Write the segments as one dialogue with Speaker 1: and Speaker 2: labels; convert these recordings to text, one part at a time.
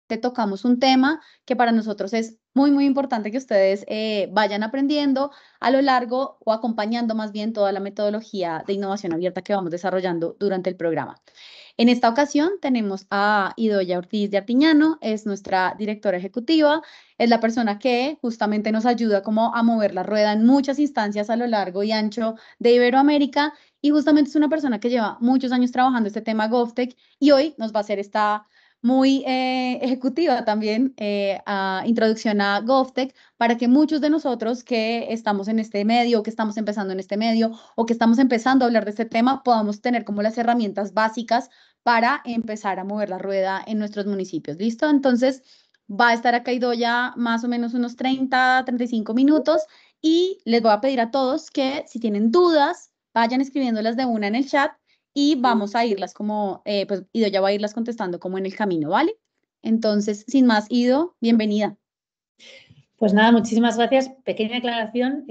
Speaker 1: te tocamos un tema que para nosotros es muy, muy importante que ustedes vayan aprendiendo a lo largo o acompañando más bien toda la metodología de innovación abierta que vamos desarrollando durante el programa. En esta ocasión tenemos a Idoya Ortiz de Artiñano, es nuestra directora ejecutiva, es la persona que justamente nos ayuda como a mover la rueda en muchas instancias a lo largo y ancho de Iberoamérica y justamente es una persona que lleva muchos años trabajando este tema GovTech y hoy nos va a hacer esta muy ejecutiva también introducción a GovTech para que muchos de nosotros que estamos en este medio, que estamos empezando en este medio o que estamos empezando a hablar de este tema podamos tener como las herramientas básicas para empezar a mover la rueda en nuestros municipios. ¿Listo? Entonces, va a estar acá Idoya más o menos unos 30, 35 minutos y les voy a pedir a todos que si tienen dudas, vayan escribiéndolas de una en el chat y vamos a irlas como, pues Idoya va a irlas contestando como en el camino, ¿vale? Entonces, sin más, Ido, bienvenida.
Speaker 2: Pues nada, muchísimas gracias. Pequeña aclaración,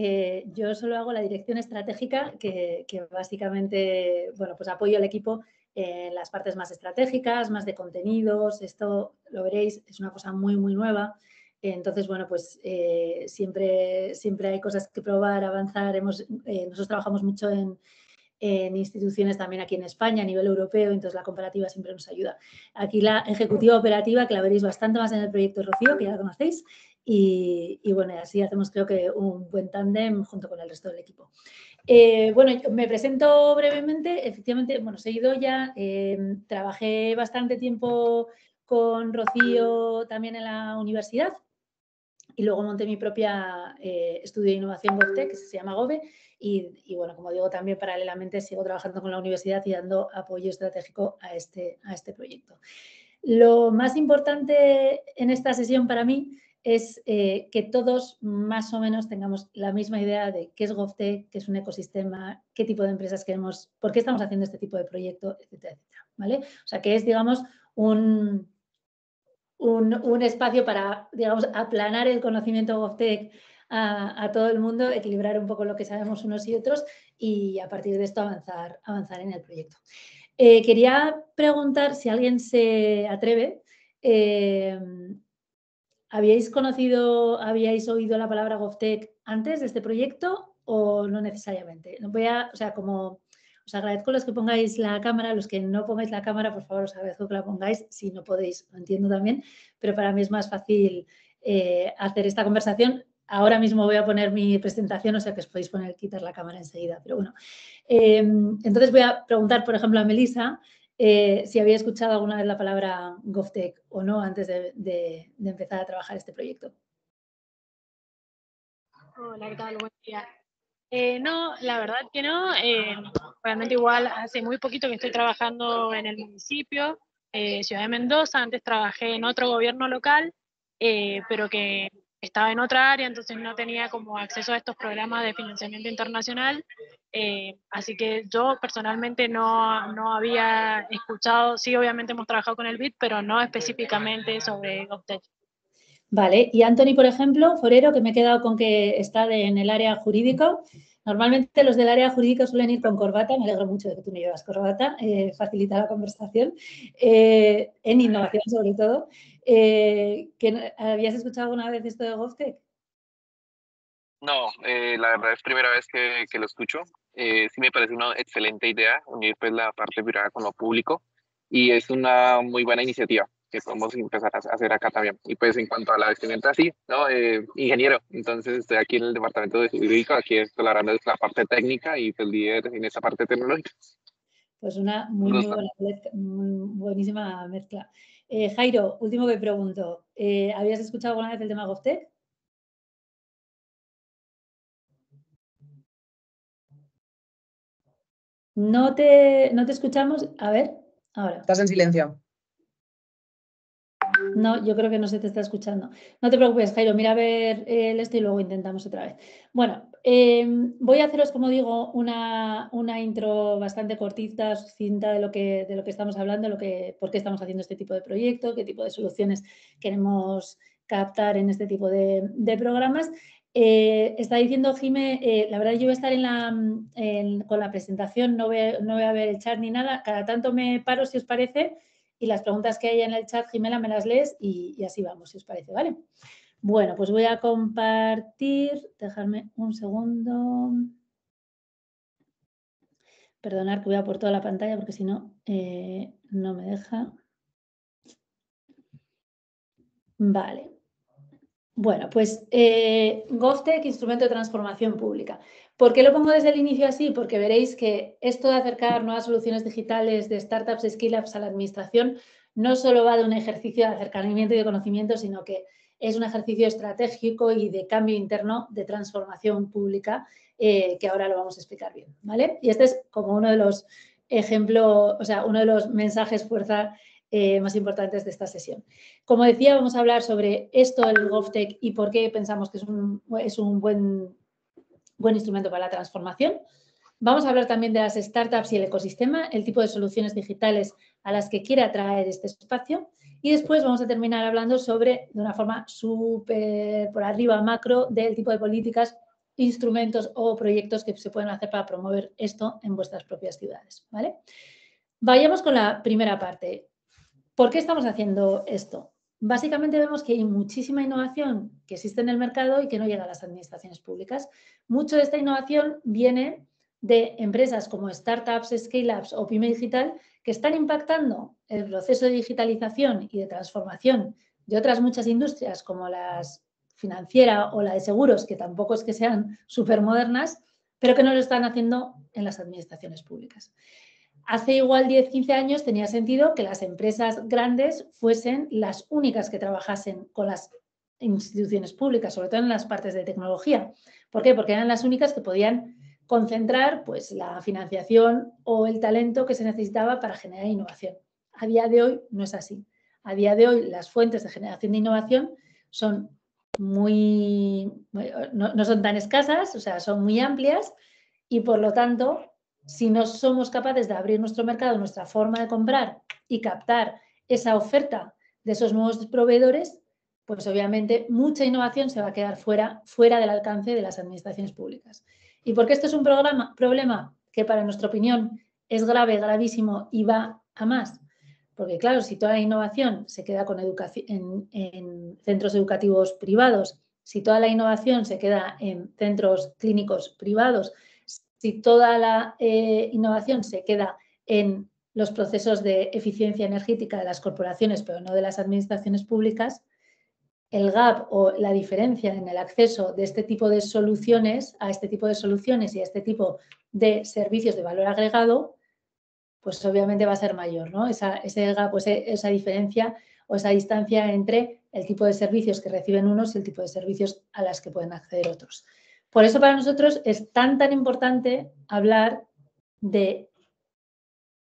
Speaker 2: yo solo hago la dirección estratégica que básicamente, bueno, pues apoyo al equipo en las partes más estratégicas, más de contenidos. Esto lo veréis, es una cosa muy, muy nueva. Entonces, bueno, pues siempre hay cosas que probar, avanzar. Nosotros trabajamos mucho en instituciones también aquí en España, a nivel europeo, entonces la comparativa siempre nos ayuda. Aquí la ejecutiva operativa, que la veréis bastante más en el proyecto Rocío, que ya la conocéis, y bueno, así hacemos creo que un buen tándem junto con el resto del equipo. Bueno, me presento brevemente. Efectivamente, bueno, soy Idoya, trabajé bastante tiempo con Rocío también en la universidad y luego monté mi propia estudio de innovación GovTech, que se llama GOVE, y bueno, como digo, también paralelamente sigo trabajando con la universidad y dando apoyo estratégico a este proyecto. Lo más importante en esta sesión para mí es que todos más o menos tengamos la misma idea de qué es GovTech, qué es un ecosistema, qué tipo de empresas queremos, por qué estamos haciendo este tipo de proyecto, etcétera, etcétera, ¿vale? O sea, que es, digamos, un espacio para, digamos, aplanar el conocimiento GovTech a todo el mundo, equilibrar un poco lo que sabemos unos y otros y a partir de esto avanzar en el proyecto. Quería preguntar si alguien se atreve. ¿Habíais oído la palabra GovTech antes de este proyecto o no necesariamente? Os agradezco los que pongáis la cámara, los que no pongáis la cámara, por favor, os agradezco que la pongáis. Si no podéis, lo entiendo también, pero para mí es más fácil hacer esta conversación. Ahora mismo voy a poner mi presentación, o sea que os podéis quitar la cámara enseguida, pero bueno. Entonces voy a preguntar, por ejemplo, a Melissa, si había escuchado alguna vez la palabra GovTech o no antes de empezar a trabajar este proyecto.
Speaker 3: Hola, ¿qué tal? Buen día. No, la verdad que no. Realmente igual hace muy poquito que estoy trabajando en el municipio, Ciudad de Mendoza. Antes trabajé en otro gobierno local, pero que estaba en otra área, entonces no tenía como acceso a estos programas de financiamiento internacional. Así que yo personalmente no había escuchado, sí, obviamente hemos trabajado con el BID, pero no específicamente sobre GovTech.
Speaker 2: Vale, y Anthony, por ejemplo, Forero, que me he quedado con que está en el área jurídica. Normalmente los del área jurídica suelen ir con corbata, me alegro mucho de que tú no llevas corbata, facilita la conversación, en innovación sobre todo. ¿Habías escuchado alguna vez esto de GovTech?
Speaker 4: No, la verdad es primera vez que lo escucho. Sí me parece una excelente idea unir pues la parte privada con lo público y es una muy buena iniciativa que podemos empezar a hacer acá también. Y pues en cuanto a la vestimenta, sí, ¿no? Ingeniero, entonces estoy aquí en el departamento de jurídico, aquí explorando la parte técnica y pues líder en esta parte tecnológica.
Speaker 2: Pues una muy buenísima mezcla. Jairo, último que pregunto, ¿habías escuchado alguna vez el tema GovTech? No te escuchamos. A ver, ahora.
Speaker 5: Estás en silencio.
Speaker 2: No, yo creo que no se te está escuchando. No te preocupes, Jairo, mira a ver esto y luego intentamos otra vez. Bueno, voy a haceros, como digo, una intro bastante cortita, sucinta de lo que estamos hablando, por qué estamos haciendo este tipo de proyecto, qué tipo de soluciones queremos captar en este tipo de programas. Está diciendo Jime, la verdad yo voy a estar con la presentación, no voy a ver el chat ni nada, cada tanto me paro si os parece y las preguntas que hay en el chat, Jimena, me las lees y así vamos, si os parece, ¿vale? Bueno, pues voy a compartir, dejadme un segundo. Perdonad que voy a por toda la pantalla porque si no, no me deja. Vale. Bueno, pues GovTech, instrumento de transformación pública. ¿Por qué lo pongo desde el inicio así? Porque veréis que esto de acercar nuevas soluciones digitales de startups, scale-ups a la administración no solo va de un ejercicio de acercamiento y de conocimiento, sino que es un ejercicio estratégico y de cambio interno de transformación pública que ahora lo vamos a explicar bien, ¿vale? Y este es como uno de los ejemplos, o sea, uno de los mensajes fuerza más importantes de esta sesión. Como decía, vamos a hablar sobre esto del GovTech y por qué pensamos que es un buen instrumento para la transformación. Vamos a hablar también de las startups y el ecosistema, el tipo de soluciones digitales a las que quiere atraer este espacio. Y después vamos a terminar hablando sobre, de una forma súper por arriba, macro, del tipo de políticas, instrumentos o proyectos que se pueden hacer para promover esto en vuestras propias ciudades, ¿vale? Vayamos con la primera parte. ¿Por qué estamos haciendo esto? Básicamente vemos que hay muchísima innovación que existe en el mercado y que no llega a las administraciones públicas. Mucho de esta innovación viene de empresas como startups, scale-ups o pyme digital que están impactando el proceso de digitalización y de transformación de otras muchas industrias como las financiera o la de seguros, que tampoco es que sean súper modernas, pero que no lo están haciendo en las administraciones públicas. Hace igual 10, 15 años tenía sentido que las empresas grandes fuesen las únicas que trabajasen con las instituciones públicas, sobre todo en las partes de tecnología. ¿Por qué? Porque eran las únicas que podían concentrar pues, la financiación o el talento que se necesitaba para generar innovación. A día de hoy no es así. A día de hoy las fuentes de generación de innovación son no son tan escasas, o sea, son muy amplias y por lo tanto si no somos capaces de abrir nuestro mercado, nuestra forma de comprar y captar esa oferta de esos nuevos proveedores, pues obviamente mucha innovación se va a quedar fuera del alcance de las administraciones públicas. ¿Y por qué esto es un problema que para nuestra opinión es grave, gravísimo y va a más? Porque claro, si toda la innovación se queda con en centros educativos privados, si toda la innovación se queda en centros clínicos privados, si toda la innovación se queda en los procesos de eficiencia energética de las corporaciones, pero no de las administraciones públicas, el gap o la diferencia en el acceso de este tipo de soluciones, a este tipo de soluciones y a este tipo de servicios de valor agregado, pues obviamente va a ser mayor, ¿no? Ese gap, pues esa diferencia o esa distancia entre el tipo de servicios que reciben unos y el tipo de servicios a las que pueden acceder otros. Por eso para nosotros es tan importante hablar de,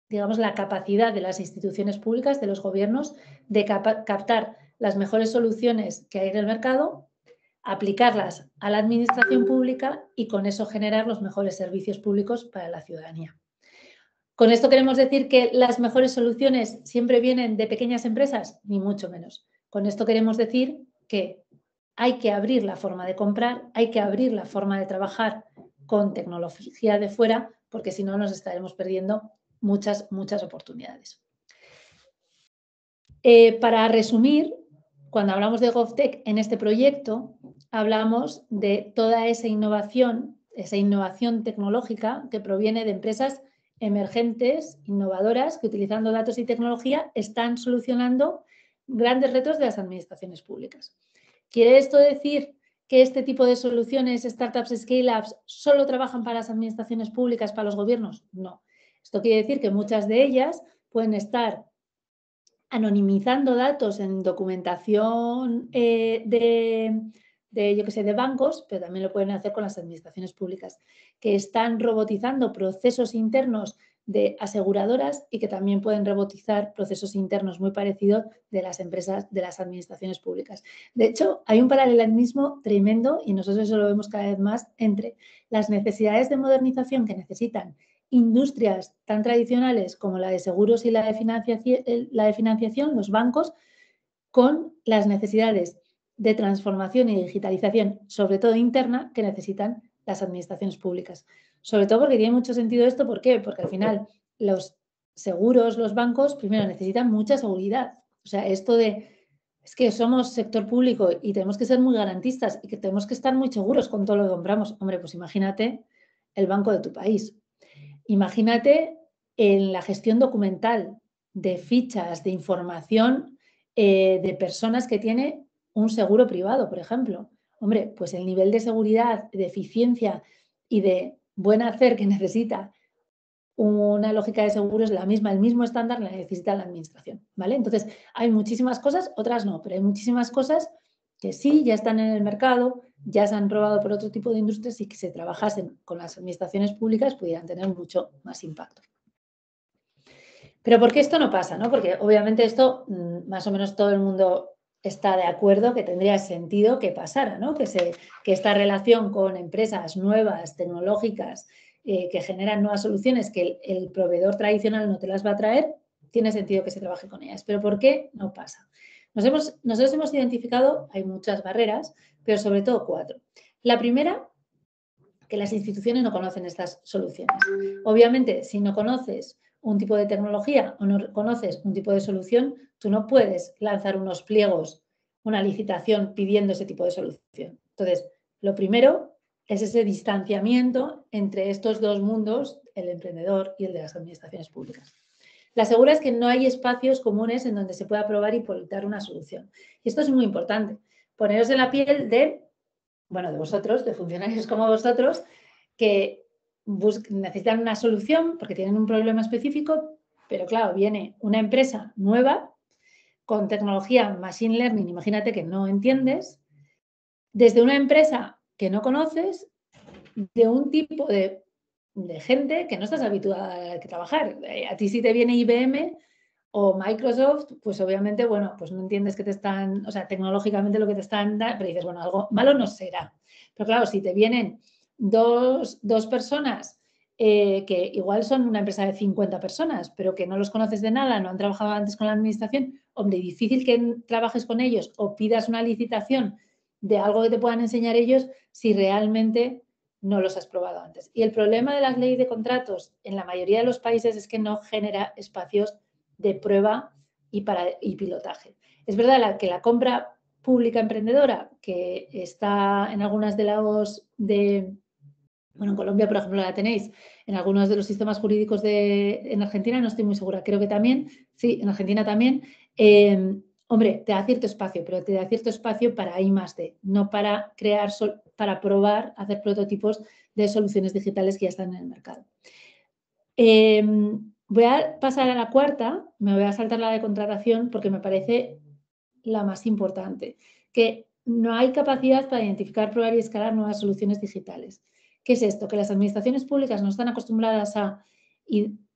Speaker 2: digamos, la capacidad de las instituciones públicas, de los gobiernos, de captar las mejores soluciones que hay en el mercado, aplicarlas a la administración pública y con eso generar los mejores servicios públicos para la ciudadanía. ¿Con esto queremos decir que las mejores soluciones siempre vienen de pequeñas empresas? Ni mucho menos. Con esto queremos decir que hay que abrir la forma de comprar, hay que abrir la forma de trabajar con tecnología de fuera, porque si no nos estaremos perdiendo muchas oportunidades. Para resumir, cuando hablamos de GovTech en este proyecto, hablamos de toda esa innovación tecnológica que proviene de empresas emergentes, innovadoras, que utilizando datos y tecnología están solucionando grandes retos de las administraciones públicas. ¿Quiere esto decir que este tipo de soluciones, startups, scale-ups, solo trabajan para las administraciones públicas, para los gobiernos? No. Esto quiere decir que muchas de ellas pueden estar anonimizando datos en documentación de bancos, pero también lo pueden hacer con las administraciones públicas, que están robotizando procesos internos de aseguradoras y que también pueden robotizar procesos internos muy parecidos de las empresas, de las administraciones públicas. De hecho, hay un paralelismo tremendo y nosotros eso lo vemos cada vez más entre las necesidades de modernización que necesitan industrias tan tradicionales como la de seguros y la de financiación, los bancos, con las necesidades de transformación y digitalización, sobre todo interna, que necesitan las administraciones públicas. Sobre todo porque tiene mucho sentido esto, ¿por qué? Porque al final los seguros, los bancos, primero necesitan mucha seguridad. O sea, esto de, es que somos sector público y tenemos que ser muy garantistas y que tenemos que estar muy seguros con todo lo que compramos. Hombre, pues imagínate el banco de tu país. Imagínate en la gestión documental de fichas, de información de personas que tiene un seguro privado, por ejemplo. Hombre, pues el nivel de seguridad, de eficiencia y de buen hacer que necesita una lógica de seguro es la misma, el mismo estándar la necesita la administración, ¿vale? Entonces, hay muchísimas cosas, otras no, pero hay muchísimas cosas que sí ya están en el mercado, ya se han probado por otro tipo de industrias y que si trabajasen con las administraciones públicas pudieran tener mucho más impacto. Pero ¿por qué esto no pasa? ¿No? Porque obviamente esto más o menos todo el mundo está de acuerdo que tendría sentido que pasara, ¿no? Que esta relación con empresas nuevas, tecnológicas, que generan nuevas soluciones que el proveedor tradicional no te las va a traer, tiene sentido que se trabaje con ellas. ¿Pero por qué no pasa? Nosotros hemos identificado, hay muchas barreras, pero sobre todo 4. La primera, que las instituciones no conocen estas soluciones. Obviamente, si no conoces un tipo de tecnología o no conoces un tipo de solución, tú no puedes lanzar unos pliegos, una licitación pidiendo ese tipo de solución. Entonces, lo primero es ese distanciamiento entre estos dos mundos, el emprendedor y el de las administraciones públicas. La segunda es que no hay espacios comunes en donde se pueda probar y pilotar una solución. Y esto es muy importante. Poneros en la piel de vosotros, de funcionarios como vosotros, que necesitan una solución porque tienen un problema específico, pero claro, viene una empresa nueva con tecnología machine learning, imagínate que no entiendes, desde una empresa que no conoces, de un tipo de gente que no estás habituada a trabajar. A ti si te viene IBM o Microsoft, pues obviamente, bueno, pues no entiendes que te están, o sea, tecnológicamente lo que te están dando, pero dices, bueno, algo malo no será. Pero claro, si te vienen dos personas que igual son una empresa de 50 personas, pero que no los conoces de nada, no han trabajado antes con la administración, hombre, difícil que trabajes con ellos o pidas una licitación de algo que te puedan enseñar ellos si realmente no los has probado antes. Y el problema de las leyes de contratos en la mayoría de los países es que no genera espacios de prueba y pilotaje. Es verdad que la compra pública emprendedora, que está en algunas de las en Colombia, por ejemplo, la tenéis, en algunos de los sistemas jurídicos en Argentina, no estoy muy segura, creo que también, sí, en Argentina también, hombre, te da cierto espacio, pero te da cierto espacio para I+D, no para crear, para probar, hacer prototipos de soluciones digitales que ya están en el mercado. Voy a pasar a la cuarta, me voy a saltar la de contratación porque me parece la más importante, que no hay capacidad para identificar, probar y escalar nuevas soluciones digitales. ¿Qué es esto? Que las administraciones públicas no están acostumbradas a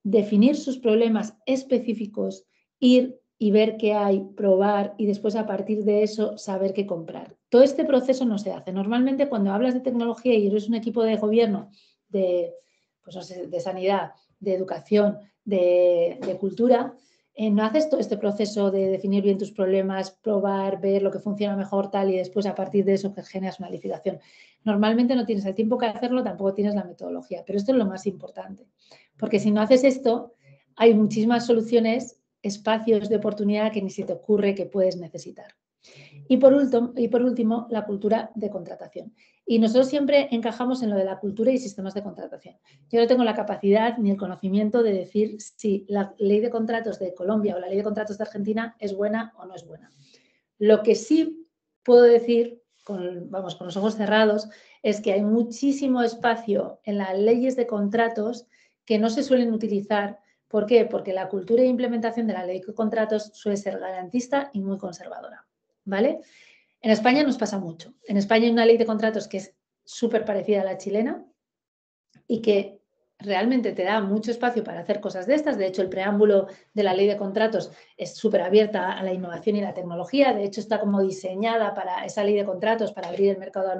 Speaker 2: definir sus problemas específicos, ir y ver qué hay, probar y después a partir de eso saber qué comprar. Todo este proceso no se hace. Normalmente cuando hablas de tecnología y eres un equipo de gobierno, de sanidad, de educación, de cultura, no haces todo este proceso de definir bien tus problemas, probar, ver lo que funciona mejor, tal, y después a partir de eso que generas una licitación. Normalmente no tienes el tiempo que hacerlo, tampoco tienes la metodología, pero esto es lo más importante, porque si no haces esto, hay muchísimas soluciones, espacios de oportunidad que ni se te ocurre que puedes necesitar. Y por último, la cultura de contratación. Y nosotros siempre encajamos en lo de la cultura y sistemas de contratación. Yo no tengo la capacidad ni el conocimiento de decir si la ley de contratos de Colombia o la ley de contratos de Argentina es buena o no es buena. Lo que sí puedo decir, con los ojos cerrados, es que hay muchísimo espacio en las leyes de contratos que no se suelen utilizar. ¿Por qué? Porque la cultura de implementación de la ley de contratos suele ser garantista y muy conservadora. ¿Vale? En España nos pasa mucho. En España hay una ley de contratos que es súper parecida a la chilena y que realmente te da mucho espacio para hacer cosas de estas. De hecho, el preámbulo de la ley de contratos es súper abierta a la innovación y la tecnología. De hecho, está como diseñada para esa ley de contratos para abrir el mercado a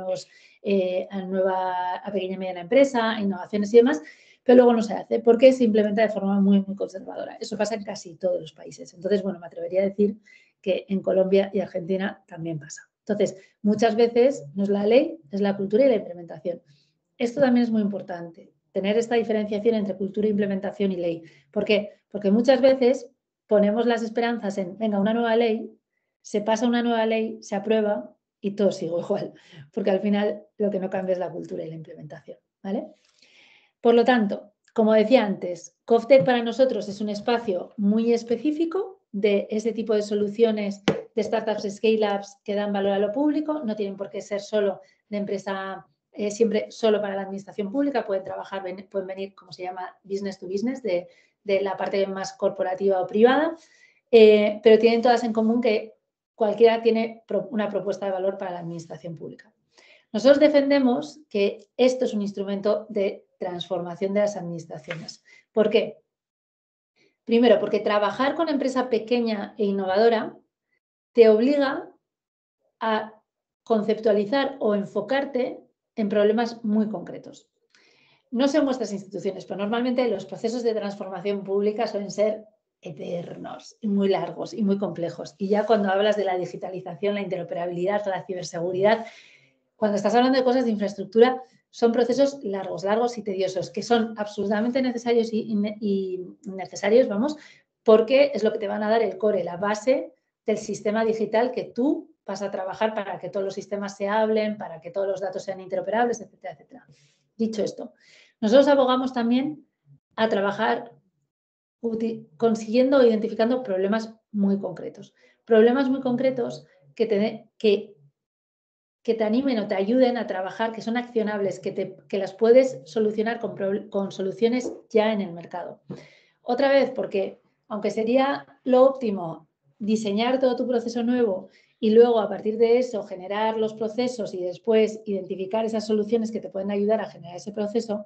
Speaker 2: pequeña y mediana empresa, a innovaciones y demás, pero luego no se hace porque se implementa de forma muy, muy conservadora. Eso pasa en casi todos los países. Entonces, bueno, me atrevería a decir que en Colombia y Argentina también pasa. Entonces, muchas veces no es la ley, es la cultura y la implementación. Esto también es muy importante. tener esta diferenciación entre cultura, implementación y ley. ¿Por qué? Porque muchas veces ponemos las esperanzas en, venga, una nueva ley, se pasa una nueva ley, se aprueba y todo sigue igual, porque al final lo que no cambia es la cultura y la implementación, ¿vale? Por lo tanto, como decía antes, CovTech para nosotros es un espacio muy específico de ese tipo de soluciones de startups, scale-ups que dan valor a lo público, no tienen por qué ser solo de empresa, siempre solo para la administración pública, pueden trabajar, pueden venir, como se llama, business to business, de la parte más corporativa o privada, pero tienen todas en común que cualquiera tiene una propuesta de valor para la administración pública. Nosotros defendemos que esto es un instrumento de transformación de las administraciones. ¿Por qué? Primero, porque trabajar con empresa pequeña e innovadora te obliga a conceptualizar o enfocarte en problemas muy concretos. No sé en vuestras instituciones, pero normalmente los procesos de transformación pública suelen ser eternos y muy largos y muy complejos. Y ya cuando hablas de la digitalización, la interoperabilidad, la ciberseguridad, cuando estás hablando de cosas de infraestructura, son procesos largos y tediosos, que son absolutamente necesarios y necesarios, vamos, porque es lo que te van a dar el core, la base del sistema digital que tú vas a trabajar para que todos los sistemas se hablen, para que todos los datos sean interoperables, etcétera, etcétera. Dicho esto, nosotros abogamos también a trabajar consiguiendo o identificando problemas muy concretos. Problemas muy concretos que te animen o te ayuden a trabajar, que son accionables, que las puedes solucionar con soluciones ya en el mercado. Otra vez, porque aunque sería lo óptimo diseñar todo tu proceso nuevo y luego a partir de eso generar los procesos y después identificar esas soluciones que te pueden ayudar a generar ese proceso,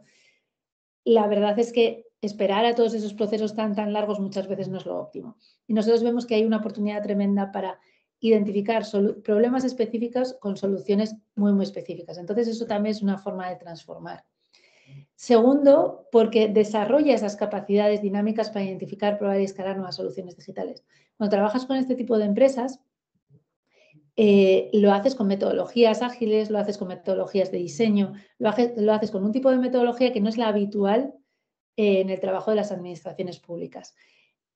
Speaker 2: la verdad es que esperar a todos esos procesos tan largos muchas veces no es lo óptimo. Y nosotros vemos que hay una oportunidad tremenda para identificar problemas específicos con soluciones muy específicas. Entonces, eso también es una forma de transformar. Segundo, porque desarrolla esas capacidades dinámicas para identificar, probar y escalar nuevas soluciones digitales. Cuando trabajas con este tipo de empresas, lo haces con metodologías ágiles, lo haces con metodologías de diseño, lo haces con un tipo de metodología que no es la habitual en el trabajo de las administraciones públicas.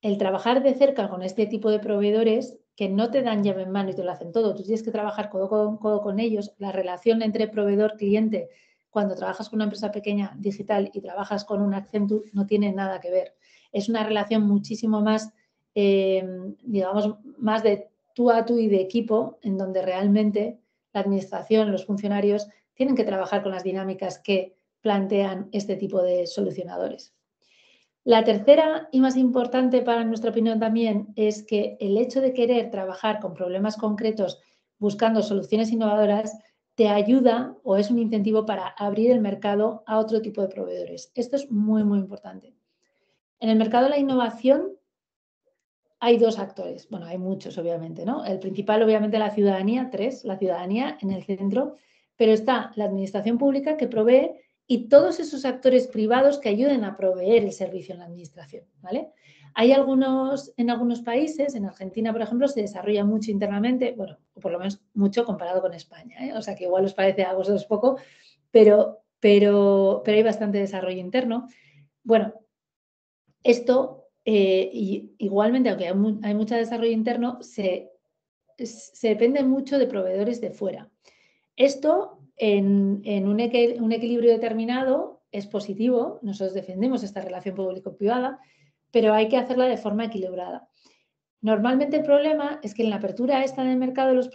Speaker 2: El trabajar de cerca con este tipo de proveedores que no te dan llave en mano y te lo hacen todo, tú tienes que trabajar codo con ellos, la relación entre proveedor-cliente cuando trabajas con una empresa pequeña digital y trabajas con un Accenture no tiene nada que ver. Es una relación muchísimo más, digamos, más de tú a tú y de equipo, en donde realmente la administración, los funcionarios, tienen que trabajar con las dinámicas que plantean este tipo de solucionadores. La tercera y más importante para nuestra opinión también es que el hecho de querer trabajar con problemas concretos buscando soluciones innovadoras te ayuda o es un incentivo para abrir el mercado a otro tipo de proveedores. Esto es muy importante. En el mercado de la innovación hay dos actores, bueno, hay muchos obviamente, ¿no? El principal obviamente la ciudadanía, la ciudadanía en el centro, pero está la administración pública que provee y todos esos actores privados que ayuden a proveer el servicio en la administración, ¿vale? Hay en algunos países, en Argentina, por ejemplo, se desarrolla mucho internamente, bueno, o por lo menos mucho comparado con España, ¿eh? O sea, que igual os parece a vosotros poco, pero hay bastante desarrollo interno. Bueno, esto, igualmente, aunque hay mucho desarrollo interno, se depende mucho de proveedores de fuera. Esto, en un equilibrio determinado, es positivo. Nosotros defendemos esta relación público-privada, pero hay que hacerla de forma equilibrada. Normalmente el problema es que en la apertura esta del mercado de los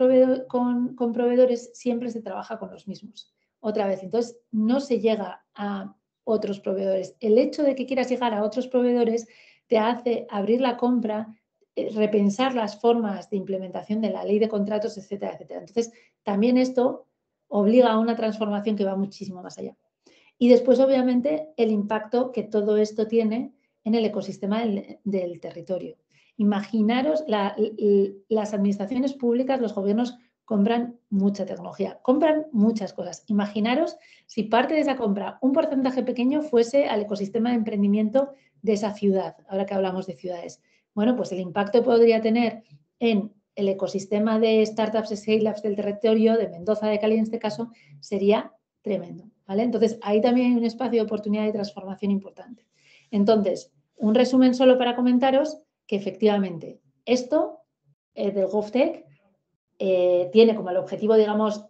Speaker 2: con proveedores siempre se trabaja con los mismos. Otra vez, entonces no se llega a otros proveedores. El hecho de que quieras llegar a otros proveedores te hace abrir la compra, repensar las formas de implementación de la ley de contratos, etcétera, etcétera. Entonces, también esto obliga a una transformación que va muchísimo más allá. Y después, obviamente, el impacto que todo esto tiene en el ecosistema del territorio. Imaginaros, las administraciones públicas, los gobiernos compran mucha tecnología, compran muchas cosas. Imaginaros si parte de esa compra, un porcentaje pequeño, fuese al ecosistema de emprendimiento de esa ciudad, ahora que hablamos de ciudades. Bueno, pues el impacto que podría tener en el ecosistema de startups y scale-ups del territorio, de Mendoza, de Cali en este caso, sería tremendo. ¿vale? Entonces, ahí también hay un espacio de oportunidad de transformación importante. Entonces, un resumen solo para comentaros que efectivamente esto del GovTech tiene como el objetivo, digamos,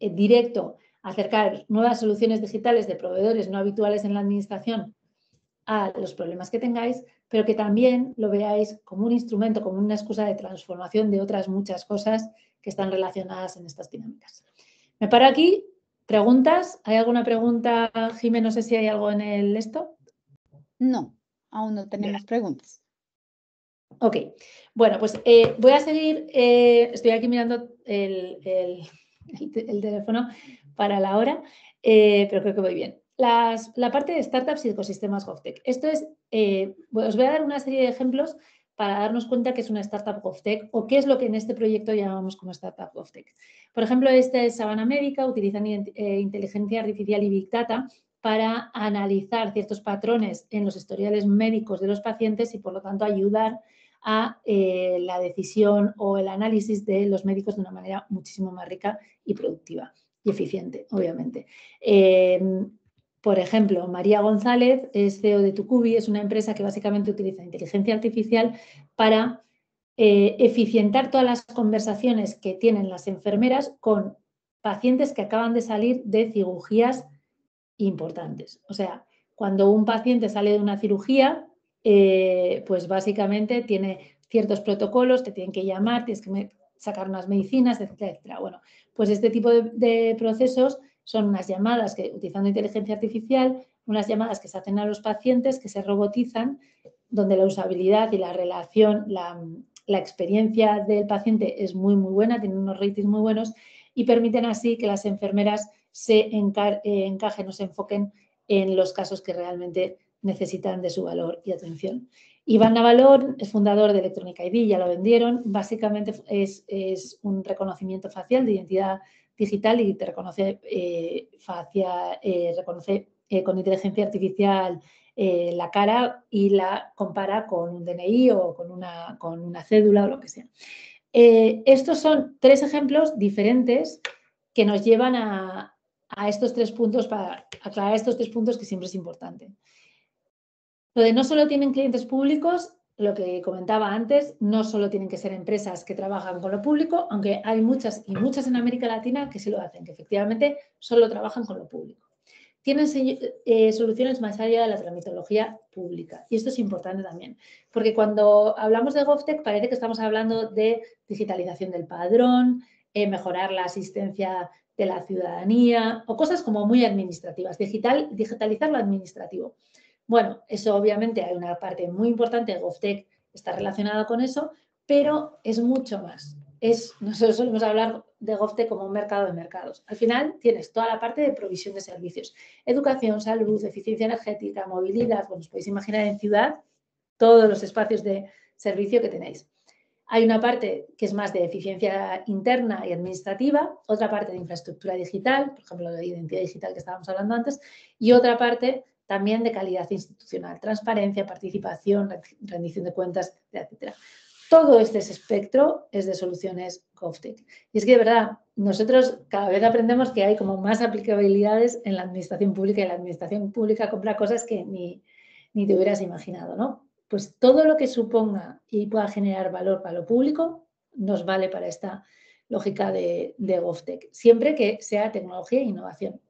Speaker 2: directo acercar nuevas soluciones digitales de proveedores no habituales en la administración a los problemas que tengáis, pero que también lo veáis como un instrumento, como una excusa de transformación de otras muchas cosas que están relacionadas en estas dinámicas. Me paro aquí. ¿Preguntas? ¿Hay alguna pregunta, Jimé? No sé si hay algo en el esto.
Speaker 1: No, aún no tenemos preguntas.
Speaker 2: Ok, bueno, pues voy a seguir, estoy aquí mirando el teléfono para la hora, pero creo que voy bien. La parte de startups y ecosistemas GovTech. Esto es, os voy a dar una serie de ejemplos para darnos cuenta que es una startup GovTech o qué es lo que en este proyecto llamamos como startup GovTech. Por ejemplo, este es Sabana Médica, utilizan inteligencia artificial y Big Data para analizar ciertos patrones en los historiales médicos de los pacientes y, por lo tanto, ayudar a la decisión o el análisis de los médicos de una manera muchísimo más rica y productiva y eficiente, obviamente. Por ejemplo, María González es CEO de Tucubi, es una empresa que básicamente utiliza inteligencia artificial para eficientar todas las conversaciones que tienen las enfermeras con pacientes que acaban de salir de cirugías importantes. O sea, cuando un paciente sale de una cirugía, pues básicamente tiene ciertos protocolos, te tienen que llamar, tienes que sacar unas medicinas, etcétera, etcétera. Bueno, pues este tipo de procesos son unas llamadas que, utilizando inteligencia artificial, unas llamadas que se hacen a los pacientes, que se robotizan, donde la usabilidad y la relación, la experiencia del paciente es muy, muy buena, tienen unos ratings muy buenos y permiten así que las enfermeras se encajen o se enfoquen en los casos que realmente necesitan de su valor y atención. Iván Navalón es fundador de Electrónica ID, ya lo vendieron. Básicamente es un reconocimiento facial de identidad digital y te reconoce, reconoce con inteligencia artificial la cara y la compara con un DNI o con una cédula o lo que sea. Estos son 3 ejemplos diferentes que nos llevan a estos 3 puntos, para aclarar estos 3 puntos que siempre es importante. Lo de no solo tienen clientes públicos, lo que comentaba antes, no solo tienen que ser empresas que trabajan con lo público, aunque hay muchas y muchas en América Latina que sí lo hacen, que efectivamente solo trabajan con lo público. Tienen soluciones más allá de la tramitología pública. Y esto es importante también, porque cuando hablamos de GovTech parece que estamos hablando de digitalización del padrón, mejorar la asistencia de la ciudadanía o cosas como muy administrativas, digitalizar lo administrativo. Bueno, eso obviamente hay una parte muy importante de GovTech, está relacionada con eso, pero es mucho más. Nosotros solemos hablar de GovTech como un mercado de mercados. Al final tienes toda la parte de provisión de servicios, educación, salud, eficiencia energética, movilidad. Bueno, os podéis imaginar en ciudad todos los espacios de servicio que tenéis. Hay una parte que es más de eficiencia interna y administrativa, otra parte de infraestructura digital, por ejemplo, de identidad digital que estábamos hablando antes, y otra parte también de calidad institucional, transparencia, participación, rendición de cuentas, etcétera. Todo este espectro es de soluciones GovTech. Y es que, de verdad, nosotros cada vez aprendemos que hay como más aplicabilidades en la administración pública y la administración pública compra cosas que ni te hubieras imaginado, ¿no? Pues todo lo que suponga y pueda generar valor para lo público nos vale para esta lógica de GovTech, siempre que sea tecnología e innovación.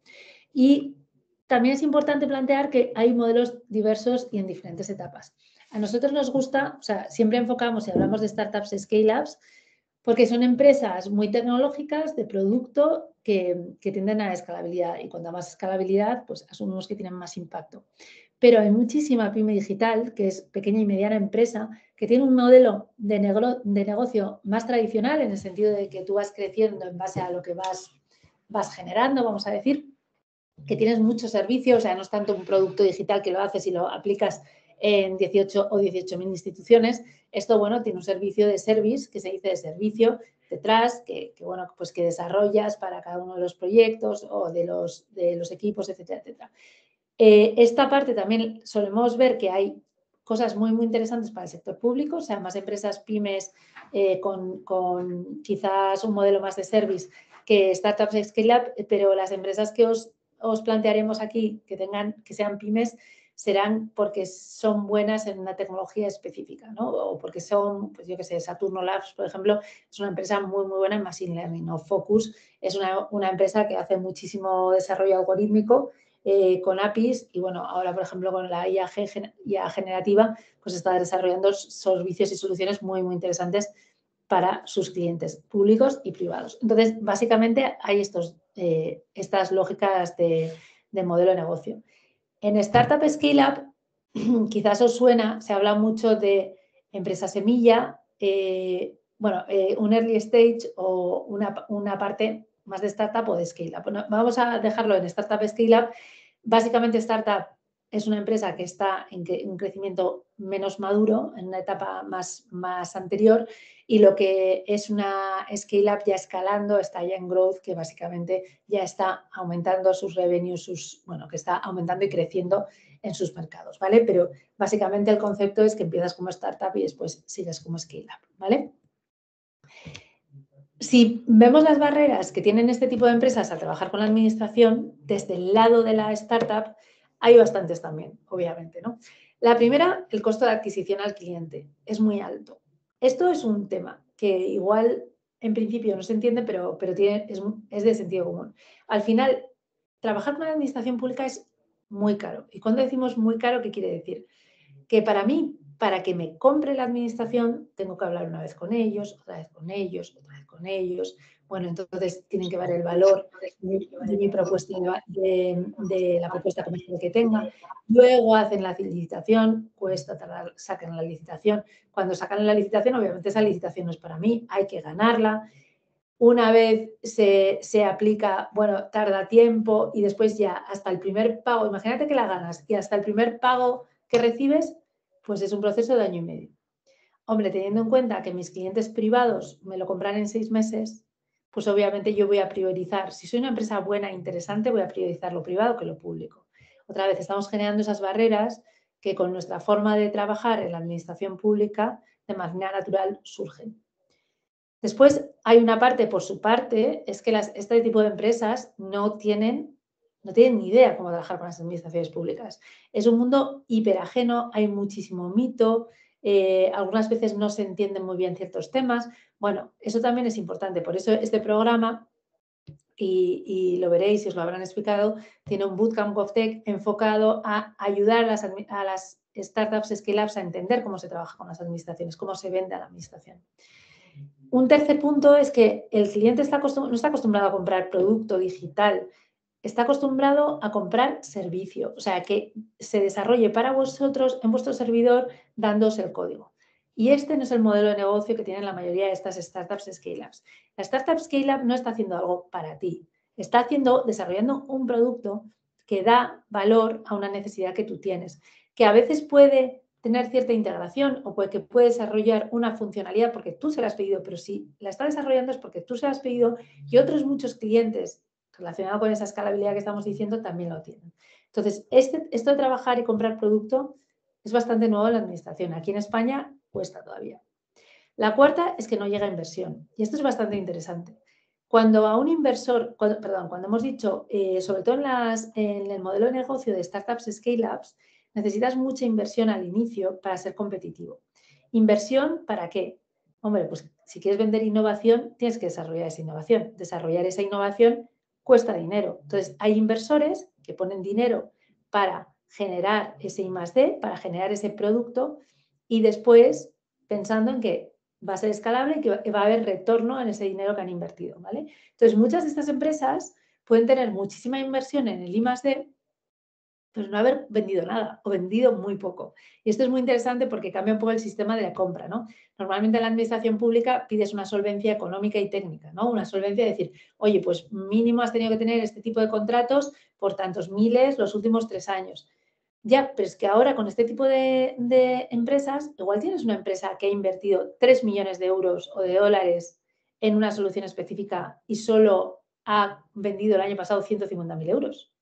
Speaker 2: Y también es importante plantear que hay modelos diversos y en diferentes etapas. A nosotros nos gusta, o sea, siempre enfocamos y hablamos de startups, scale-ups, porque son empresas muy tecnológicas de producto que tienden a la escalabilidad y cuanto más escalabilidad, pues asumimos que tienen más impacto. Pero hay muchísima pyme digital, que es pequeña y mediana empresa, que tiene un modelo de negocio más tradicional en el sentido de que tú vas creciendo en base a lo que vas generando, vamos a decir, que tienes muchos servicios, o sea, no es tanto un producto digital que lo haces y lo aplicas en 18 o 18.000 instituciones. Esto, bueno, tiene un servicio de service, que se dice de servicio, detrás, que bueno, pues que desarrollas para cada uno de los proyectos o de los equipos, etcétera, etcétera. Esta parte también solemos ver que hay cosas muy, muy interesantes para el sector público, o sea, más empresas pymes con quizás un modelo más de service que startups scale-up, pero las empresas que os os plantearemos aquí que sean pymes serán porque son buenas en una tecnología específica, ¿no? O porque son, pues yo qué sé, Saturno Labs, por ejemplo, es una empresa muy, muy buena en Machine Learning, o Focus es una empresa que hace muchísimo desarrollo algorítmico con APIs y, bueno, ahora, por ejemplo, con la IA generativa, pues está desarrollando servicios y soluciones muy, muy interesantes para sus clientes públicos y privados. Entonces, básicamente hay estas lógicas de modelo de negocio. En Startup Scale-Up, quizás os suena, se habla mucho de empresa semilla, un early stage o una parte más de startup o de scale-up. Bueno, vamos a dejarlo en Startup Scale-Up. Básicamente, startup es una empresa que está en un crecimiento menos maduro, en una etapa más anterior, y lo que es una scale-up ya escalando, está ya en growth, que básicamente ya está aumentando sus revenues, que está aumentando y creciendo en sus mercados, ¿vale? Pero básicamente el concepto es que empiezas como startup y después sigues como scale-up, ¿vale? Si vemos las barreras que tienen este tipo de empresas al trabajar con la administración, desde el lado de la startup hay bastantes también, obviamente, ¿no? La primera, el costo de adquisición al cliente es muy alto. Esto es un tema que igual en principio no se entiende, pero es de sentido común. Al final, trabajar con la administración pública es muy caro. Y cuando decimos muy caro, ¿qué quiere decir? Que para mí, para que me compre la administración, tengo que hablar una vez con ellos, otra vez con ellos, otra vez con ellos. Bueno, entonces tienen que ver el valor de mi propuesta, de la propuesta comercial que tenga. Luego hacen la licitación, cuesta tardar, sacan la licitación. Cuando sacan la licitación, obviamente esa licitación no es para mí, hay que ganarla. Una vez se aplica, bueno, tarda tiempo y después ya hasta el primer pago, imagínate que la ganas y hasta el primer pago que recibes, pues es un proceso de 1 año y medio. Hombre, teniendo en cuenta que mis clientes privados me lo compran en 6 meses, pues obviamente yo voy a priorizar, si soy una empresa buena e interesante, voy a priorizar lo privado que lo público. Otra vez, estamos generando esas barreras que con nuestra forma de trabajar en la administración pública de manera natural surgen. Después hay una parte, por su parte, es que este tipo de empresas no tienen ni idea cómo trabajar con las administraciones públicas. Es un mundo hiperajeno, hay muchísimo mito, algunas veces no se entienden muy bien ciertos temas. Bueno, eso también es importante. Por eso este programa, y lo veréis y os lo habrán explicado, tiene un Bootcamp GovTech enfocado a ayudar a las startups, scale-ups a entender cómo se trabaja con las administraciones, cómo se vende a la administración. Un tercer punto es que el cliente no está acostumbrado a comprar producto digital, está acostumbrado a comprar servicio, o sea, que se desarrolle para vosotros en vuestro servidor dándoos el código. Y este no es el modelo de negocio que tienen la mayoría de estas startups scale-ups. La startup scale-up no está haciendo algo para ti, está desarrollando un producto que da valor a una necesidad que tú tienes, que a veces puede tener cierta integración o que puede desarrollar una funcionalidad porque tú se la has pedido, pero si la está desarrollando es porque tú se la has pedido y otros muchos clientes relacionados con esa escalabilidad que estamos diciendo también lo tienen. Entonces, esto de trabajar y comprar producto es bastante nuevo en la administración. Aquí en España cuesta todavía. La cuarta es que no llega inversión y esto es bastante interesante. Cuando a un inversor, cuando hemos dicho, sobre todo en el modelo de negocio de startups scale-ups, necesitas mucha inversión al inicio para ser competitivo. ¿Inversión para qué? Hombre, pues si quieres vender innovación, tienes que desarrollar esa innovación. Desarrollar esa innovación cuesta dinero. Entonces, hay inversores que ponen dinero para generar ese I+D, para generar ese producto y después pensando en que va a ser escalable y que va a haber retorno en ese dinero que han invertido, ¿vale? Entonces, muchas de estas empresas pueden tener muchísima inversión en el I+D, pero no haber vendido nada o vendido muy poco. Y esto es muy interesante porque cambia un poco el sistema de la compra, ¿no? Normalmente en la administración pública pides una solvencia económica y técnica, ¿no? Una solvencia de decir, oye, pues mínimo has tenido que tener este tipo de contratos por tantos miles los últimos 3 años. Ya, pero es que ahora con este tipo de empresas, igual tienes una empresa que ha invertido 3 millones de euros o de dólares en una solución específica y solo ha vendido el año pasado 150.000 euros.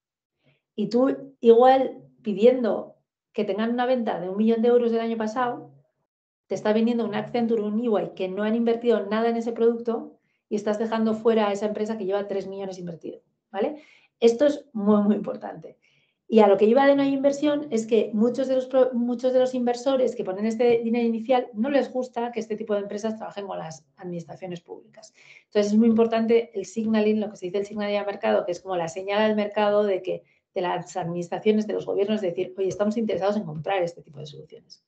Speaker 2: Y tú igual pidiendo que tengan una venta de 1 millón de euros del año pasado, te está viniendo un Accenture o un EY que no han invertido nada en ese producto y estás dejando fuera a esa empresa que lleva 3 millones invertidos, ¿vale? Esto es muy, muy importante. Y a lo que iba de no hay inversión es que muchos de los inversores que ponen este dinero inicial no les gusta que este tipo de empresas trabajen con las administraciones públicas. Entonces es muy importante el signaling, lo que se dice el signaling al mercado, que es como la señal al mercado de las administraciones, de los gobiernos, de decir, oye, estamos interesados en comprar este tipo de soluciones.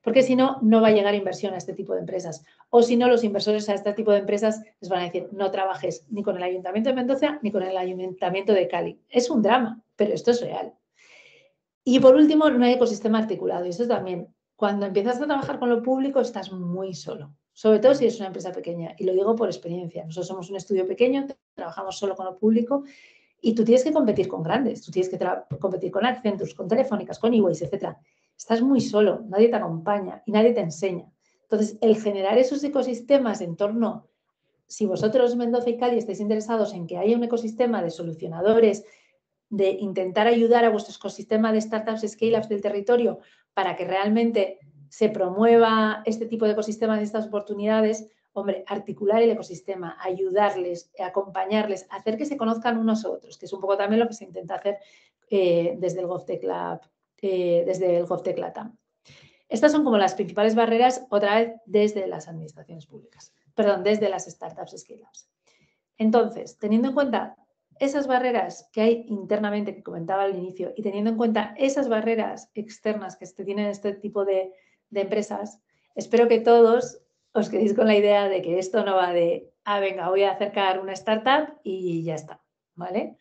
Speaker 2: Porque si no, no va a llegar inversión a este tipo de empresas. O si no, los inversores a este tipo de empresas les van a decir, no trabajes ni con el Ayuntamiento de Mendoza ni con el Ayuntamiento de Cali. Es un drama, pero esto es real. Y por último, no hay ecosistema articulado. Y esto también, cuando empiezas a trabajar con lo público, estás muy solo. Sobre todo si eres una empresa pequeña. Y lo digo por experiencia. Nosotros somos un estudio pequeño, trabajamos solo con lo público y tú tienes que competir con grandes. Tú tienes que competir con Accenture, con Telefónicas, con eWays, etc. Estás muy solo, nadie te acompaña y nadie te enseña. Entonces, el generar esos ecosistemas en torno, si vosotros, Mendoza y Cali, estáis interesados en que haya un ecosistema de solucionadores, de intentar ayudar a vuestro ecosistema de startups, scale-ups del territorio para que realmente se promueva este tipo de ecosistema de estas oportunidades, hombre, articular el ecosistema, ayudarles, acompañarles, hacer que se conozcan unos a otros, que es un poco también lo que se intenta hacer desde el GovTech Lab, desde el GovTech Latam. Estas son como las principales barreras, otra vez, desde las administraciones públicas, perdón, desde las startups scale-ups. Entonces, teniendo en cuenta esas barreras que hay internamente, que comentaba al inicio, y teniendo en cuenta esas barreras externas que tienen este tipo de empresas, espero que todos os quedéis con la idea de que esto no va de, venga, voy a acercar una startup y ya está, ¿vale?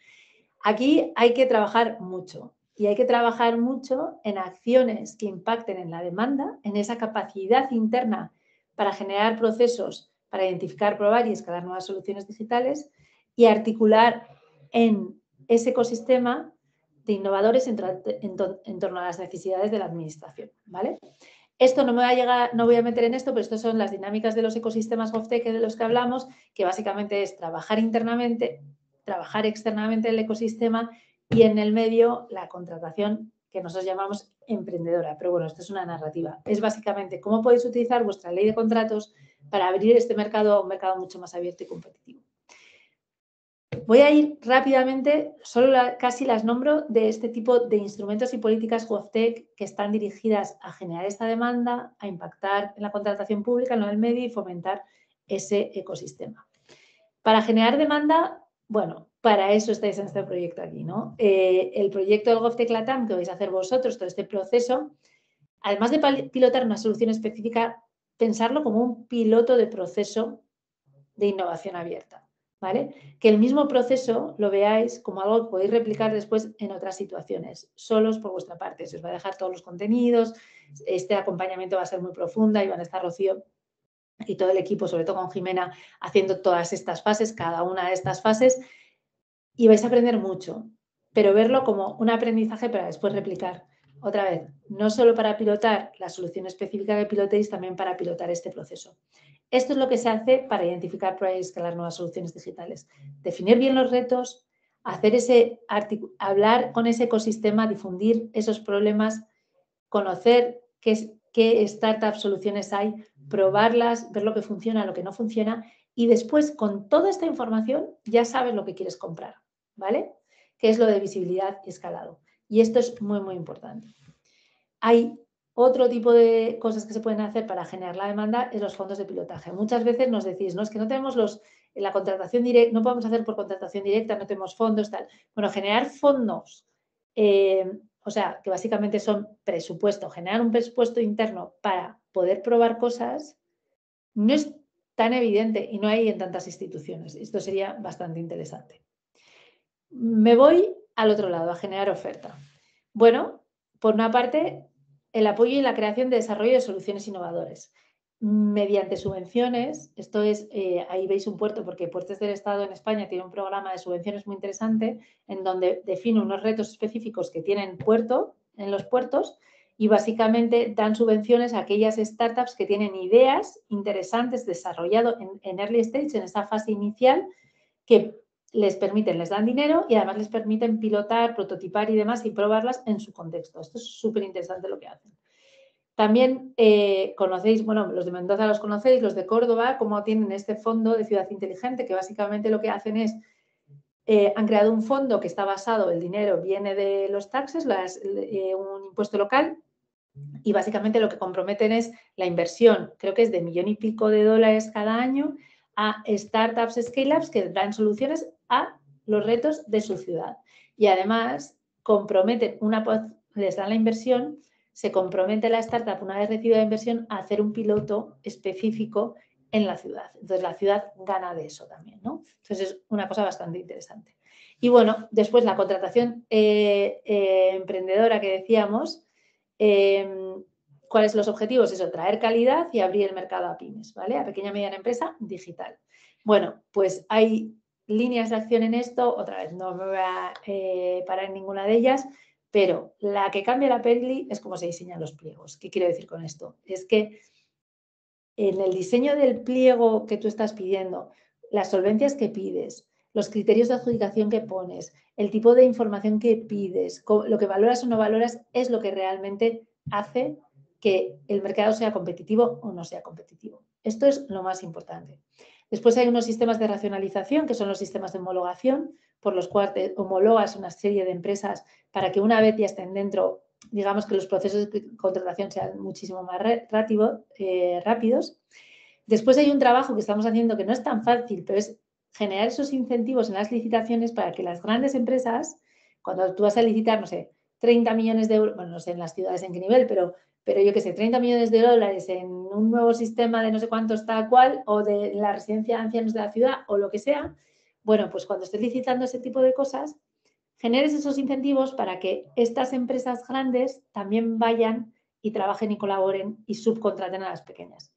Speaker 2: Aquí hay que trabajar mucho y hay que trabajar mucho en acciones que impacten en la demanda, en esa capacidad interna para generar procesos, para identificar, probar y escalar nuevas soluciones digitales y articular en ese ecosistema de innovadores en torno a las necesidades de la administración, ¿vale? Esto no voy a meter en esto, pero estas son las dinámicas de los ecosistemas GovTech de los que hablamos, que básicamente es trabajar internamente, trabajar externamente el ecosistema y en el medio la contratación que nosotros llamamos emprendedora. Pero bueno, esto es una narrativa. Es básicamente cómo podéis utilizar vuestra ley de contratos para abrir este mercado a un mercado mucho más abierto y competitivo. Voy a ir rápidamente, solo casi las nombro, de este tipo de instrumentos y políticas GovTech que están dirigidas a generar esta demanda, a impactar en la contratación pública, en el medio y fomentar ese ecosistema. Para generar demanda, bueno, para eso estáis en este proyecto aquí, ¿no? El proyecto del GovTech Latam que vais a hacer vosotros, todo este proceso, además de pilotar una solución específica, pensarlo como un piloto de proceso de innovación abierta, ¿vale? Que el mismo proceso lo veáis como algo que podéis replicar después en otras situaciones, solos por vuestra parte. Se os va a dejar todos los contenidos, este acompañamiento va a ser muy profunda y van a estar Rocío y todo el equipo, sobre todo con Jimena, haciendo todas estas fases, cada una de estas fases, y vais a aprender mucho, pero verlo como un aprendizaje para después replicar. Otra vez, no solo para pilotar la solución específica que pilotéis, también para pilotar este proceso. Esto es lo que se hace para identificar, probar y escalar nuevas soluciones digitales. Definir bien los retos, hablar con ese ecosistema, difundir esos problemas, conocer qué startup soluciones hay, probarlas, ver lo que funciona, lo que no funciona y después con toda esta información ya sabes lo que quieres comprar, ¿vale? Que es lo de visibilidad y escalado. Y esto es muy, muy importante. Hay otro tipo de cosas que se pueden hacer para generar la demanda, es los fondos de pilotaje. Muchas veces nos decís, no, es que no tenemos la contratación directa, no podemos hacer por contratación directa, no tenemos fondos, tal. Bueno, generar fondos, o sea, que básicamente son presupuesto, generar un presupuesto interno para poder probar cosas, no es tan evidente y no hay en tantas instituciones. Esto sería bastante interesante. Me voy al otro lado, a generar oferta. Bueno, por una parte, el apoyo y la creación de desarrollo de soluciones innovadoras mediante subvenciones. Esto es, ahí veis un puerto, porque Puertos del Estado en España tiene un programa de subvenciones muy interesante en donde define unos retos específicos que tienen en los puertos y básicamente dan subvenciones a aquellas startups que tienen ideas interesantes desarrollado en early stage, en esa fase inicial, que les dan dinero y además les permiten pilotar, prototipar y demás y probarlas en su contexto. Esto es súper interesante lo que hacen. También conocéis, bueno, los de Mendoza los conocéis, los de Córdoba, cómo tienen este fondo de ciudad inteligente, que básicamente lo que hacen es Han creado un fondo que está basado, el dinero viene de los taxes, un impuesto local, y básicamente lo que comprometen es la inversión, creo que es de $1 millón y pico cada año, a startups, scale-ups que dan soluciones a los retos de su ciudad. Y además comprometen, les dan la inversión, se compromete la startup una vez recibida la inversión a hacer un piloto específico en la ciudad. Entonces la ciudad gana de eso también, ¿no? Entonces es una cosa bastante interesante. Y bueno, después la contratación emprendedora que decíamos, ¿cuáles son los objetivos? Eso, traer calidad y abrir el mercado a pymes, ¿vale? A pequeña y mediana empresa digital. Bueno, pues hay líneas de acción en esto, otra vez no me voy a parar en ninguna de ellas, pero la que cambia la peli es cómo se diseñan los pliegos. ¿Qué quiero decir con esto? Es que en el diseño del pliego que tú estás pidiendo, las solvencias que pides, los criterios de adjudicación que pones, el tipo de información que pides, lo que valoras o no valoras, es lo que realmente hace que el mercado sea competitivo o no sea competitivo. Esto es lo más importante. Después hay unos sistemas de racionalización, que son los sistemas de homologación, por los cuales homologas una serie de empresas para que una vez ya estén dentro, digamos que los procesos de contratación sean muchísimo más rápidos. Después hay un trabajo que estamos haciendo que no es tan fácil, pero es generar esos incentivos en las licitaciones para que las grandes empresas, cuando tú vas a licitar, no sé, 30 millones de euros, bueno, no sé en las ciudades en qué nivel, pero yo qué sé, 30 millones de dólares en un nuevo sistema de no sé cuántos tal cual, o de la residencia de ancianos de la ciudad, o lo que sea, bueno, pues cuando estés licitando ese tipo de cosas, generes esos incentivos para que estas empresas grandes también vayan y trabajen y colaboren y subcontraten a las pequeñas.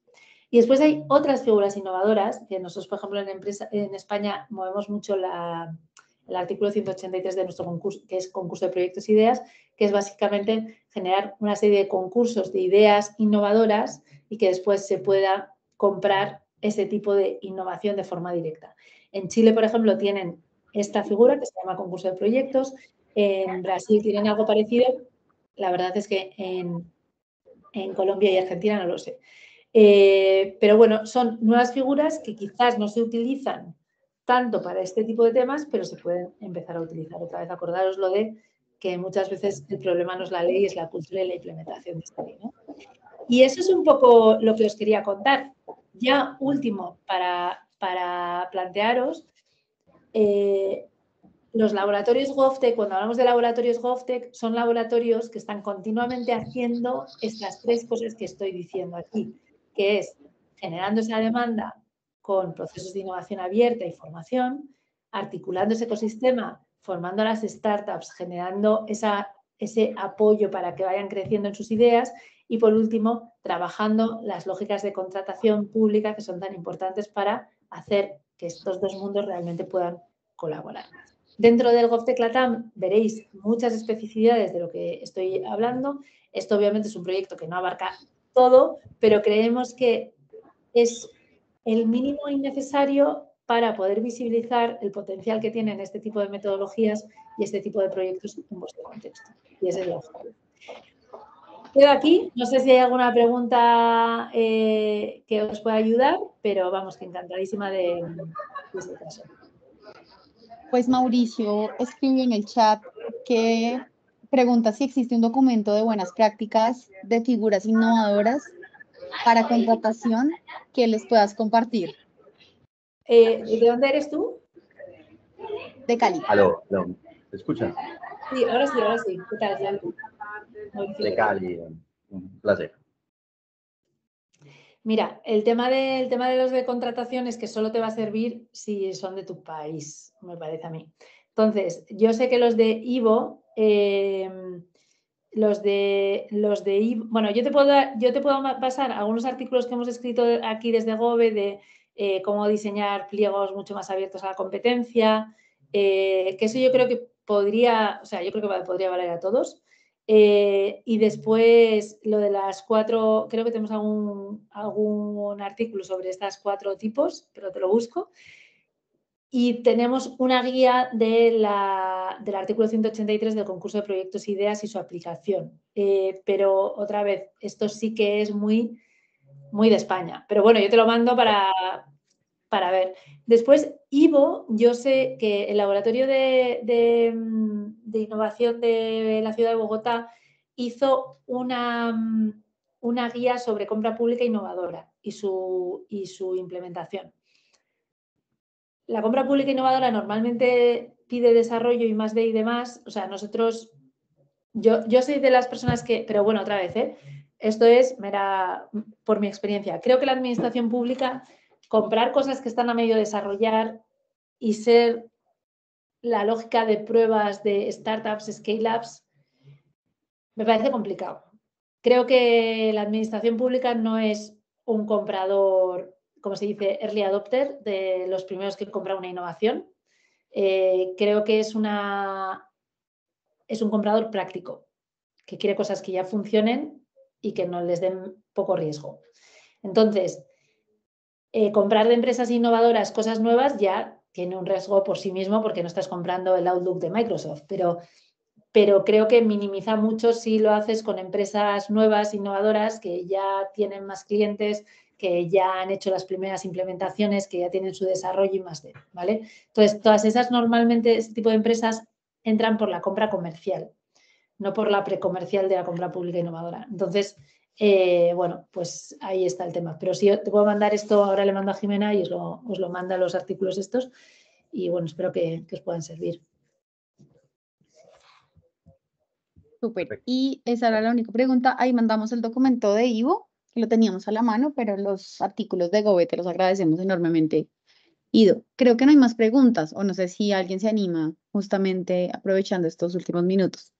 Speaker 2: Y después hay otras figuras innovadoras, que nosotros, por ejemplo, en España movemos mucho el artículo 183 de nuestro concurso, que es concurso de proyectos e ideas, que es básicamente generar una serie de concursos de ideas innovadoras y que después se pueda comprar ese tipo de innovación de forma directa. En Chile, por ejemplo, tienen esta figura que se llama concurso de proyectos. En Brasil tienen algo parecido. La verdad es que en Colombia y Argentina no lo sé. Pero bueno, son nuevas figuras que quizás no se utilizan tanto para este tipo de temas, pero se pueden empezar a utilizar. Otra vez, acordaros lo de que muchas veces el problema no es la ley, es la cultura y la implementación de esta ley, ¿no? Y eso es un poco lo que os quería contar. Ya último, para plantearos, los laboratorios GovTech, cuando hablamos de laboratorios GovTech, son laboratorios que están continuamente haciendo estas tres cosas que estoy diciendo aquí, que es generando esa demanda con procesos de innovación abierta y formación, articulando ese ecosistema, formando a las startups, generando ese apoyo para que vayan creciendo en sus ideas y, por último, trabajando las lógicas de contratación pública que son tan importantes para hacer que estos dos mundos realmente puedan colaborar. Dentro del GovTech LATAM veréis muchas especificidades de lo que estoy hablando. Esto obviamente es un proyecto que no abarca todo, pero creemos que es el mínimo innecesario para poder visibilizar el potencial que tienen este tipo de metodologías y este tipo de proyectos en vuestro contexto. Y ese es el objetivo. Quedo aquí. No sé si hay alguna pregunta que os pueda ayudar, pero vamos, que encantadísima de este caso.
Speaker 1: Pues Mauricio escribió en el chat que pregunta si existe un documento de buenas prácticas de figuras innovadoras para contratación que les puedas compartir.
Speaker 2: ¿De dónde eres tú?
Speaker 1: De Cali.
Speaker 5: Aló, ¿te escuchan?
Speaker 2: Sí, ahora sí, ahora sí. ¿Qué tal?
Speaker 5: De Cali, un placer.
Speaker 2: Mira, el tema de los de contratación es que solo te va a servir si son de tu país, me parece a mí. Entonces, yo sé que los de Ivo, bueno, yo te puedo pasar algunos artículos que hemos escrito aquí desde Gove de cómo diseñar pliegos mucho más abiertos a la competencia, que eso yo creo que podría valer a todos. Y después lo de las 4, creo que tenemos algún artículo sobre estas 4 tipos, pero te lo busco. Y tenemos una guía del artículo 183 del concurso de proyectos e ideas y su aplicación. Pero otra vez, esto sí que es muy, muy de España. Pero bueno, yo te lo mando para para ver. Después, Ivo, yo sé que el Laboratorio de Innovación de la Ciudad de Bogotá hizo una guía sobre compra pública innovadora y su implementación. La compra pública innovadora normalmente pide desarrollo y más D y demás. O sea, nosotros, yo soy de las personas que, pero bueno, otra vez, esto es mera por mi experiencia. Creo que la administración pública, comprar cosas que están a medio desarrollar y ser la lógica de pruebas de startups, scale-ups, me parece complicado. Creo que la administración pública no es un comprador, como se dice, early adopter, de los primeros que compran una innovación. Creo que es un comprador práctico, que quiere cosas que ya funcionen y que no les den poco riesgo. Entonces, comprar de empresas innovadoras cosas nuevas ya tiene un riesgo por sí mismo porque no estás comprando el Outlook de Microsoft, pero creo que minimiza mucho si lo haces con empresas nuevas, innovadoras, que ya tienen más clientes, que ya han hecho las primeras implementaciones, que ya tienen su desarrollo y más de, ¿vale? Entonces, todas esas normalmente, este tipo de empresas entran por la compra comercial, no por la precomercial de la compra pública innovadora. Entonces, bueno, pues ahí está el tema. Pero sí, te puedo mandar esto, ahora le mando a Jimena y os lo manda los artículos estos y bueno, espero que os puedan servir.
Speaker 1: Súper. Y esa era la única pregunta. Ahí mandamos el documento de Ivo, que lo teníamos a la mano, pero los artículos de Gobe te los agradecemos enormemente, Ido. Creo que no hay más preguntas, o no sé si alguien se anima justamente aprovechando estos últimos minutos.